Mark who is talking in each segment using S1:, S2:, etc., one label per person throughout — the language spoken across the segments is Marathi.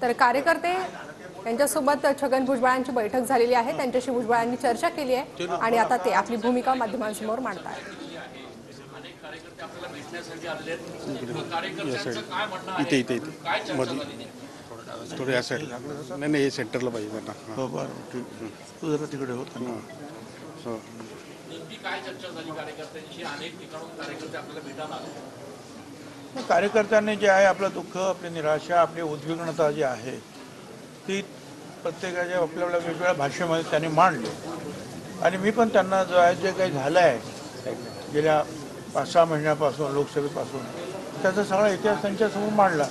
S1: तर कार्यकर्ते यांच्यासोबत छगन भुजबळांची बैठक झालेली आहे, त्यांच्याशी भुजबळांनी चर्चा केली आहे आणि आता ते आपली भूमिका माध्यमांसमोर मांडतात।
S2: इथे इथे इथे मध्ये थोडे या साईडला नाही नाही, हे सेंटरला पाहिजे त्यांना।
S3: हो बरं ठीक, तू जरा तिकडे होत ना।
S2: हो
S4: काय चर्चा झाली कार्यकर्त्यांची? अनेक ठिकाणून कार्यकर्ते आपल्याला भेटायला आले।
S3: कार्यकर्त्यांनी जे आहे आपलं दुःख, आपली निराशा, आपली उद्विग्नता जी आहे ती प्रत्येकाच्या आपल्या वेगवेगळ्या भाषेमध्ये त्यांनी मांडली आणि मी पण त्यांना जो आहे जे काही झालं आहे गेल्या 5-6 महिन्यापासून लोकसभेपासून त्याचा सगळा इतिहास त्यांच्यासमोर मांडला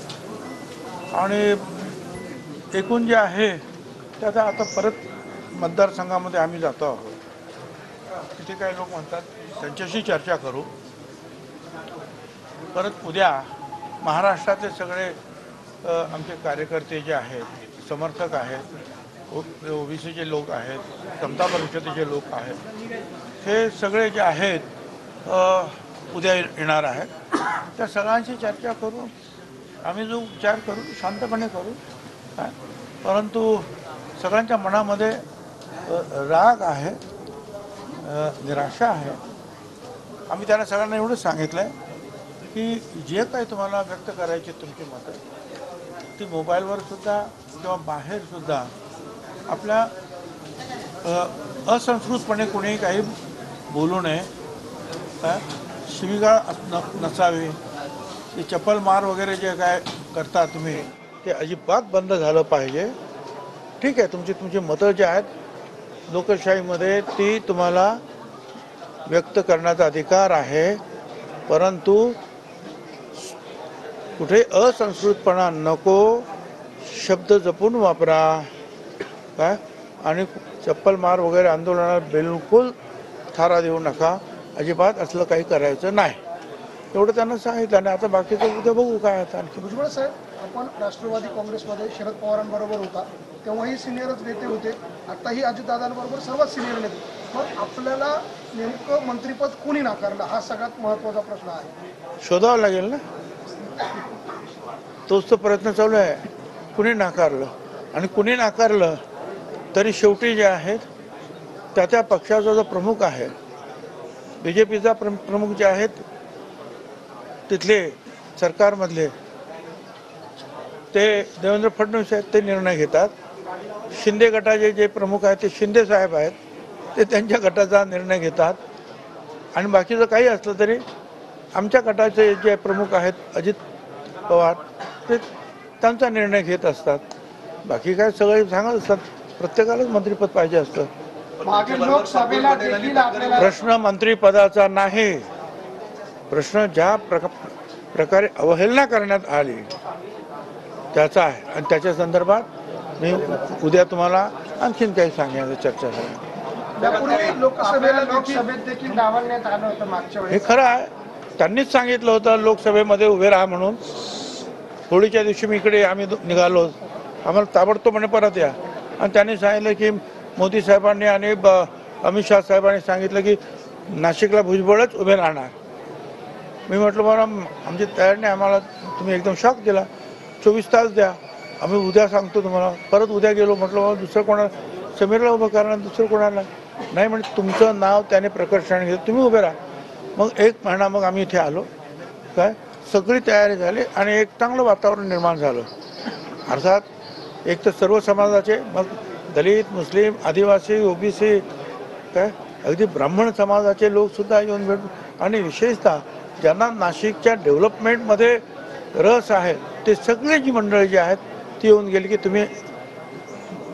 S3: आणि एकूण जे आहे त्याचा आता परत मतदारसंघामध्ये आम्ही जातो आहोत। तिथे काही लोक म्हणतात त्यांच्याशी चर्चा करू। परत उद्या महाराष्ट्रातले सगळे आमचे कार्यकर्ते जे आहेत, समर्थक आहेत, ओबीसीचे लोक आहेत, समता परिषदेचे लोक आहेत, हे सगळे जे आहेत उद्या येणार आहेत। त्या सगळ्यांशी चर्चा करू, आम्ही जो विचार करू शांतपणे करू। परंतु सगळ्यांच्या मनामध्ये राग आहे, निराशा आहे। आम्ही त्यांना सगळ्यांना एवढंच सांगितलं आहे की जे काही तुम्हाला व्यक्त करायची तुमची मतं ती मोबाईलवर सुद्धा किंवा बाहेर सुद्धा आपल्या असंस्कृतपणे कोणी काही बोलू नये, शिवीगाळ नसावी, ते चप्पल मार वगैरे जे काय करता तुम्ही ते अजिबात बंद झालं पाहिजे। ठीक आहे, तुमची मतं जे आहेत लोकशाहीमध्ये ती तुम्हाला व्यक्त करण्याचा अधिकार आहे, परंतु कुठे असंस्कृतपणा नको, शब्द जपून वापरा काय, आणि चप्पल मार वगैरे आंदोलनाला बिलकुल थारा देऊ नका, अजिबात असलं काही करायचं नाही, एवढं त्यांना सांगितलं। आणि आता बाकीचं उद्या बघू काय आता आणखी।
S5: भुजबळ साहेब, आपण राष्ट्रवादी काँग्रेसमध्ये शरद पवारांबरोबर होता तेव्हाही सिनियरच नेते होते, आताही अजितदादांबरोबर सर्वात सिनियर नेते, मग आपल्याला नेमकं मंत्रिपद कोणी नाकारलं हा सगळ्यात महत्त्वाचा प्रश्न आहे।
S3: शोधावं लागेल ना, तोच तो प्रयत्न चालू आहे। कुणी नाकारलं आणि कुणी नाकारलं तरी शेवटी जे आहेत त्या पक्षाचा जो प्रमुख आहे, BJPचा प्रमुख जे आहेत तिथले सरकारमधले ते देवेंद्र फडणवीस आहेत, ते निर्णय घेतात। शिंदे गटाचे जे प्रमुख आहेत ते शिंदे साहेब आहेत, ते त्यांच्या गटाचा निर्णय घेतात। आणि बाकीचं काही असलं तरी आमच्या गटाचे जे प्रमुख आहेत अजित पवार ते त्यांचा निर्णय घेत असतात। बाकी काय सगळे सांगत असतात प्रत्येकालाच मंत्रिपद पाहिजे असतं। प्रश्न मंत्रिपदाचा नाही, प्रश्न ज्या प्रकारे अवहेलना करण्यात आली त्याचा आहे आणि त्याच्या संदर्भात मी उद्या तुम्हाला आणखीन काही सांगण्याची चर्चा झाली।
S5: लोकसभेत देखील डावलण्यात आलं होतं मागच्या वेळेस,
S3: हे खरं आहे, त्यांनीच सांगितलं होतं लोकसभेमध्ये उभे राहा म्हणून। होळीच्या दिवशी मी इकडे आम्ही निघालो, आम्हाला ताबडतोब म्हणे परत या, आणि त्यांनी सांगितलं की मोदी साहेबांनी आणि अमित शाह साहेबांनी सांगितलं की नाशिकला भुजबळच उभे राहणार। मी म्हटलं बरं आमची तयारी नाही, आम्हाला तुम्ही एकदम शॉक दिला, 24 तास द्या, आम्ही उद्या सांगतो तुम्हाला। परत उद्या गेलो, म्हटलं बाबा दुसरं कोणाला, समीरला उभं करणार, दुसरं कोणाला नाही, म्हणजे तुमचं नाव त्याने प्रकर्षाने घेतलं, तुम्ही उभे राहा। मग 1 महिना मग आम्ही इथे आलो, काय सगळी तयारी झाली आणि एक चांगलं वातावरण निर्माण झालं। अर्थात एक तर सर्व समाजाचे, मग दलित, मुस्लिम, आदिवासी, ओबीसी, काय अगदी ब्राह्मण समाजाचे लोकसुद्धा येऊन भेटून, आणि विशेषतः ज्यांना नाशिकच्या डेव्हलपमेंटमध्ये रस आहे ते सगळे जी मंडळी जी आहेत ती येऊन गेली की तुम्ही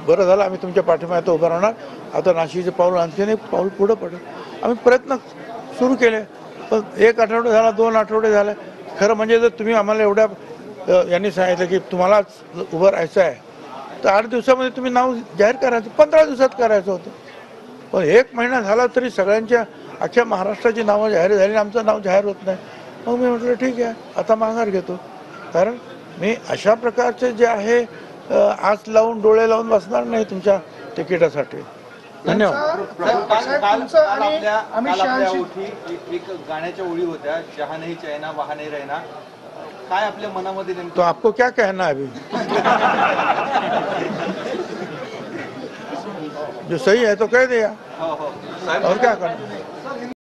S3: बरं झालं, आम्ही तुमच्या पाठीमागे उभं राहणार, आता नाशिकचे पाऊल आणखीन एक पाऊल पुढं पडेल। आम्ही प्रयत्न सुरू केले, पण 1 आठवडा झाला, 2 आठवडे झाले। खरं म्हणजे जर तुम्ही आम्हाला एवढ्या यांनी सांगितलं की तुम्हाला उभं राहायचं आहे तर 8 दिवसामध्ये तुम्ही नाव जाहीर करायचं, 15 दिवसात करायचं होतं, पण 1 महिना झाला तरी सगळ्यांच्या अख्ख्या महाराष्ट्राची नावं जाहीर झाली, आमचं नाव जाहीर होत नाही। मग मी म्हटलं ठीक आहे, आता माघार घेतो, कारण मी अशा प्रकारचे जे आहे आस लावून डोळे लावून बसणार नाही तुमच्या तिकिटासाठी। धन्यवाद।
S6: एक गाण्याच्या ओळी होत्या, जहां नहीं चाहना वहां नहीं रहना, काय आपल्या मनामध्ये नेमकं?
S3: तो आपको क्या कहना है अभी? जो सही है तो कह दिया
S6: हो हो साहेब
S3: और क्या करना.